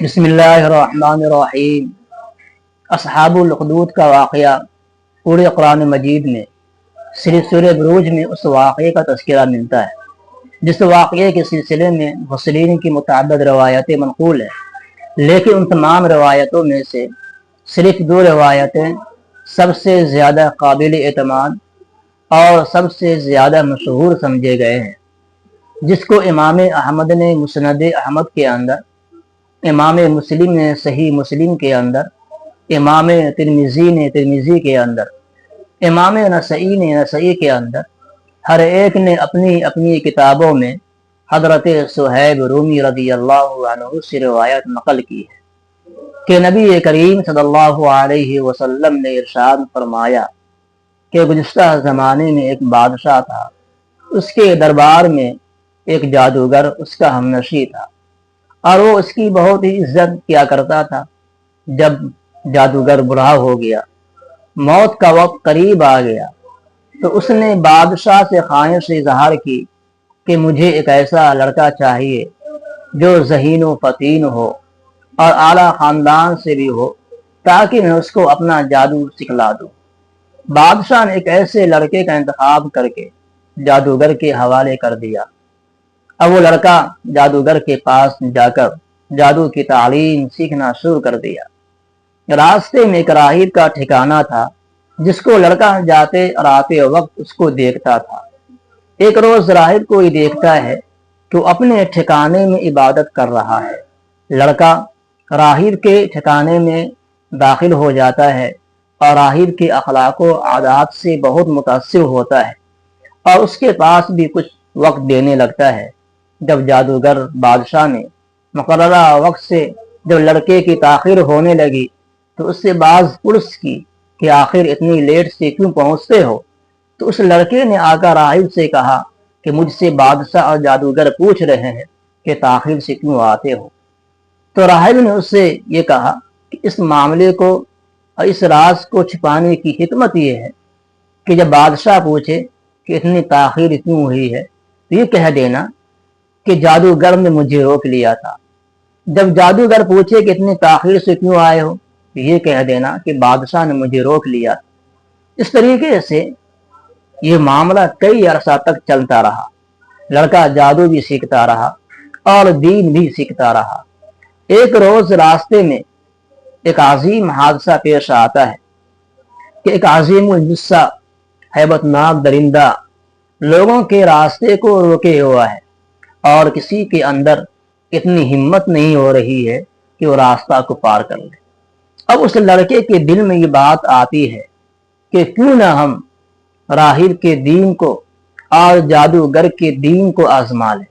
بسم اللہ الرحمن الرحیم۔ اصحاب الاخدود کا واقعہ پورے قرآن مجید میں صرف سورہ بروج میں اس واقعے کا تذکرہ ملتا ہے، جس واقعے کے سلسلے میں مفسرین کی متعدد روایتیں منقول ہیں، لیکن ان تمام روایتوں میں سے صرف دو روایتیں سب سے زیادہ قابل اعتماد اور سب سے زیادہ مشہور سمجھے گئے ہیں، جس کو امام احمد نے مسند احمد کے اندر، امام مسلم نے صحیح مسلم کے اندر، امام ترمذی نے ترمذی کے اندر، امام نسائی نے نسائی کے اندر، ہر ایک نے اپنی اپنی کتابوں میں حضرت صہیب رومی رضی اللہ عنہ سے روایت نقل کی ہے کہ نبی کریم صلی اللہ علیہ وسلم نے ارشاد فرمایا کہ گزشتہ زمانے میں ایک بادشاہ تھا، اس کے دربار میں ایک جادوگر اس کا ہمنشی تھا، اور وہ اس کی بہت ہی عزت کیا کرتا تھا۔ جب جادوگر بوڑھا ہو گیا، موت کا وقت قریب آ گیا، تو اس نے بادشاہ سے خواہش اظہار کی کہ مجھے ایک ایسا لڑکا چاہیے جو ذہین و فطین ہو اور اعلیٰ خاندان سے بھی ہو، تاکہ میں اس کو اپنا جادو سکھلا دوں۔ بادشاہ نے ایک ایسے لڑکے کا انتخاب کر کے جادوگر کے حوالے کر دیا۔ اب وہ لڑکا جادوگر کے پاس جا کر جادو کی تعلیم سیکھنا شروع کر دیا۔ راستے میں ایک راہب کا ٹھکانہ تھا، جس کو لڑکا جاتے اور آتے وقت اس کو دیکھتا تھا۔ ایک روز راہب کو یہ دیکھتا ہے کہ وہ اپنے ٹھکانے میں عبادت کر رہا ہے۔ لڑکا راہب کے ٹھکانے میں داخل ہو جاتا ہے اور راہب کے اخلاق و عادات سے بہت متاثر ہوتا ہے اور اس کے پاس بھی کچھ وقت دینے لگتا ہے۔ جب جادوگر بادشاہ نے مقررہ وقت سے جب لڑکے کی تاخیر ہونے لگی تو اس سے باز پرس کی کہ آخر اتنی لیٹ سے کیوں پہنچتے ہو؟ تو اس لڑکے نے آ کر راہب سے کہا کہ مجھ سے بادشاہ اور جادوگر پوچھ رہے ہیں کہ تاخیر سے کیوں آتے ہو۔ تو راہب نے اس سے یہ کہا کہ اس معاملے کو اور اس راز کو چھپانے کی حکمت یہ ہے کہ جب بادشاہ پوچھے کہ اتنی تاخیر کیوں ہوئی ہے تو یہ کہہ دینا کہ جادوگر نے مجھے روک لیا تھا۔ جب جادوگر پوچھے کہ اتنی تاخیر سے کیوں آئے ہو تو یہ کہہ دینا کہ بادشاہ نے مجھے روک لیا تھا۔ اس طریقے سے یہ معاملہ کئی عرصہ تک چلتا رہا۔ لڑکا جادو بھی سیکھتا رہا اور دین بھی سیکھتا رہا۔ ایک روز راستے میں ایک عظیم حادثہ پیش آتا ہے کہ ایک عظیم الجثہ ہیبت ناک درندہ لوگوں کے راستے کو روکے ہوا ہے اور کسی کے اندر اتنی ہمت نہیں ہو رہی ہے کہ وہ راستہ کو پار کر لے۔ اب اس لڑکے کے دل میں یہ بات آتی ہے کہ کیوں نہ ہم راہب کے دین کو اور جادوگر کے دین کو آزما لیں۔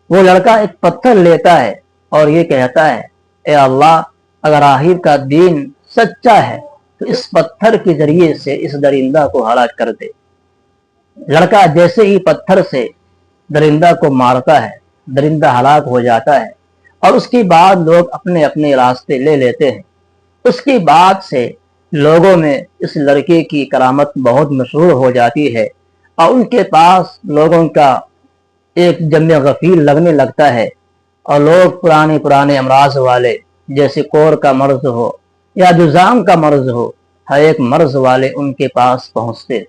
وہ لڑکا ایک پتھر لیتا ہے اور یہ کہتا ہے، اے اللہ، اگر راہب کا دین سچا ہے تو اس پتھر کے ذریعے سے اس درندہ کو ہلاک کر دے۔ لڑکا جیسے ہی پتھر سے درندہ کو مارتا ہے، درندہ ہلاک ہو جاتا ہے اور اس کے بعد لوگ اپنے اپنے راستے لے لیتے ہیں۔ اس کے بعد سے لوگوں میں اس لڑکے کی کرامت بہت مشہور ہو جاتی ہے اور ان کے پاس لوگوں کا ایک جمع غفیر لگنے لگتا ہے اور لوگ پرانے امراض والے جیسے کور کا مرض ہو یا جذام کا مرض ہو، ہر ایک مرض والے ان کے پاس پہنچتے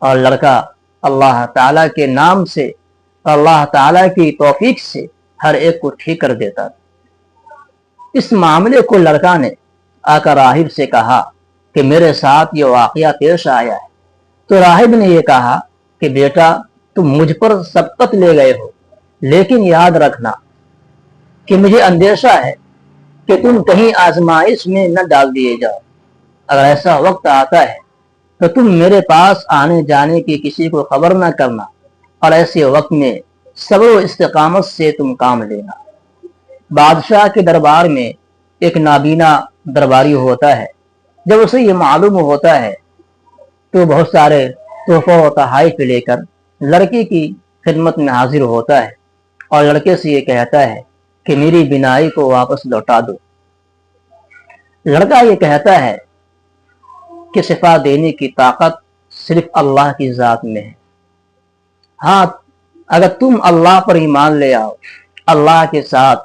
اور لڑکا اللہ تعالیٰ کے نام سے، اللہ تعالیٰ کی توفیق سے ہر ایک کو ٹھیک کر دیتا۔ اس معاملے کو لڑکا نے آ کر راہب سے کہا کہ میرے ساتھ یہ واقعہ پیش آیا ہے۔ تو راہب نے یہ کہا کہ بیٹا، تم مجھ پر سبقت لے گئے ہو، لیکن یاد رکھنا کہ مجھے اندیشہ ہے کہ تم کہیں آزمائش میں نہ ڈال دیے جاؤ۔ اگر ایسا وقت آتا ہے تو تم میرے پاس آنے جانے کی کسی کو خبر نہ کرنا، اور ایسے وقت میں صبر و استقامت سے تم کام لینا۔ بادشاہ کے دربار میں ایک نابینا درباری ہوتا ہے۔ جب اسے یہ معلوم ہوتا ہے تو بہت سارے تحفوں و تحائف لے کر لڑکے کی خدمت میں حاضر ہوتا ہے اور لڑکے سے یہ کہتا ہے کہ میری بینائی کو واپس لوٹا دو۔ لڑکا یہ کہتا ہے کہ شفا دینے کی طاقت صرف اللہ کی ذات میں ہے۔ ہاں، اگر تم اللہ پر ایمان لے آؤ، اللہ کے ساتھ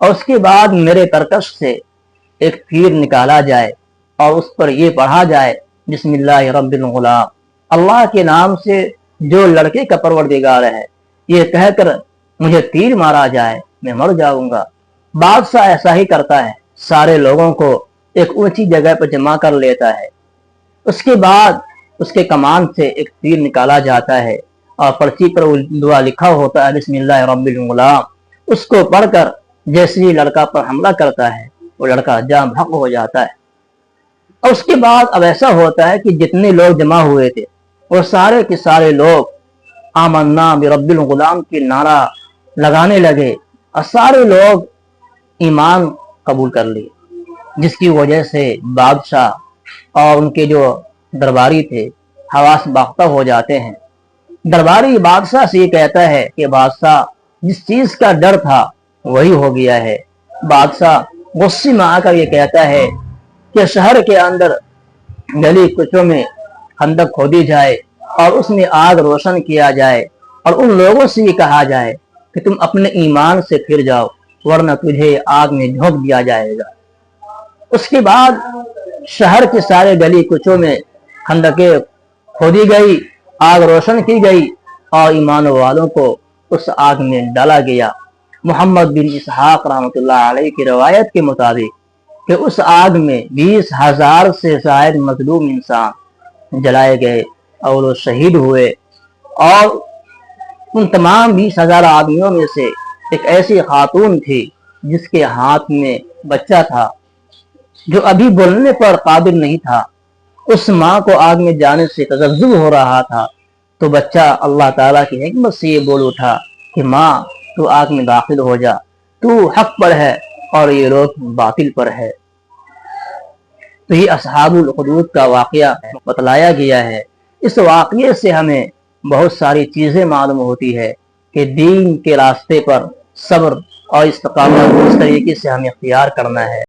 اور اس کے بعد میرے ترکش سے ایک تیر نکالا جائے اور اس پر یہ پڑھا جائے بسم اللہ رب الغلام، اللہ کے نام سے جو لڑکے کا پروردگار ہے، یہ کہہ کر مجھے تیر مارا جائے، میں مر جاؤں گا۔ بادشاہ ایسا ہی کرتا ہے، سارے لوگوں کو ایک اونچی جگہ پر جمع کر لیتا ہے۔ اس کے بعد اس کے کمان سے ایک تیر نکالا جاتا ہے اور پرچی پر دعا لکھا ہوتا ہے بسم اللہ رب الغلام۔ اس کو پڑھ کر جیسے ہی لڑکا پر حملہ کرتا ہے وہ لڑکا جاں بحق ہو جاتا ہے۔ اور اس کے بعد اب ایسا ہوتا ہے کہ جتنے لوگ جمع ہوئے تھے وہ سارے کے سارے لوگ آمنا برب الغلام کی نعرہ لگانے لگے اور سارے لوگ ایمان قبول کر لیے، جس کی وجہ سے بادشاہ اور ان کے جو درباری تھے حواس باختہ ہو جاتے ہیں۔ درباری بادشاہ سے یہ کہتا ہے کہ بادشاہ جس چیز کا ڈر تھا وہی ہو گیا ہے۔ بادشاہ غصے میں آ کر یہ کہتا ہے کہ شہر کے اندر گلی کوچوں میں خندق کھودی جائے اور اس میں آگ روشن کیا جائے اور ان لوگوں سے یہ کہا جائے کہ تم اپنے ایمان سے پھر جاؤ ورنہ تجھے آگ میں جھونک دیا جائے گا۔ اس کے بعد شہر کے سارے گلی کوچوں میں خندقیں کھودی گئی، آگ روشن کی گئی اور ایمان والوں کو اس آگ میں ڈالا گیا۔ محمد بن اسحاق رحمۃ اللہ علیہ کی روایت کے مطابق کہ اس آگ میں 20,000 سے زائد مظلوم انسان جلائے گئے اور وہ شہید ہوئے، اور ان تمام 20,000 آدمیوں میں سے ایک ایسی خاتون تھی جس کے ہاتھ میں بچہ تھا جو ابھی بولنے پر قادر نہیں تھا۔ اس ماں کو آگ میں جانے سے تذبذب ہو رہا تھا تو بچہ اللہ تعالیٰ کی حکمت سے یہ بول اٹھا کہ ماں تو آگ میں داخل ہو جا، تو حق پر ہے اور یہ لوگ باطل پر ہے۔ تو یہ اصحاب الاخدود کا واقعہ بتلایا گیا ہے۔ اس واقعے سے ہمیں بہت ساری چیزیں معلوم ہوتی ہے کہ دین کے راستے پر صبر اور استقامت اس طریقے سے ہمیں اختیار کرنا ہے۔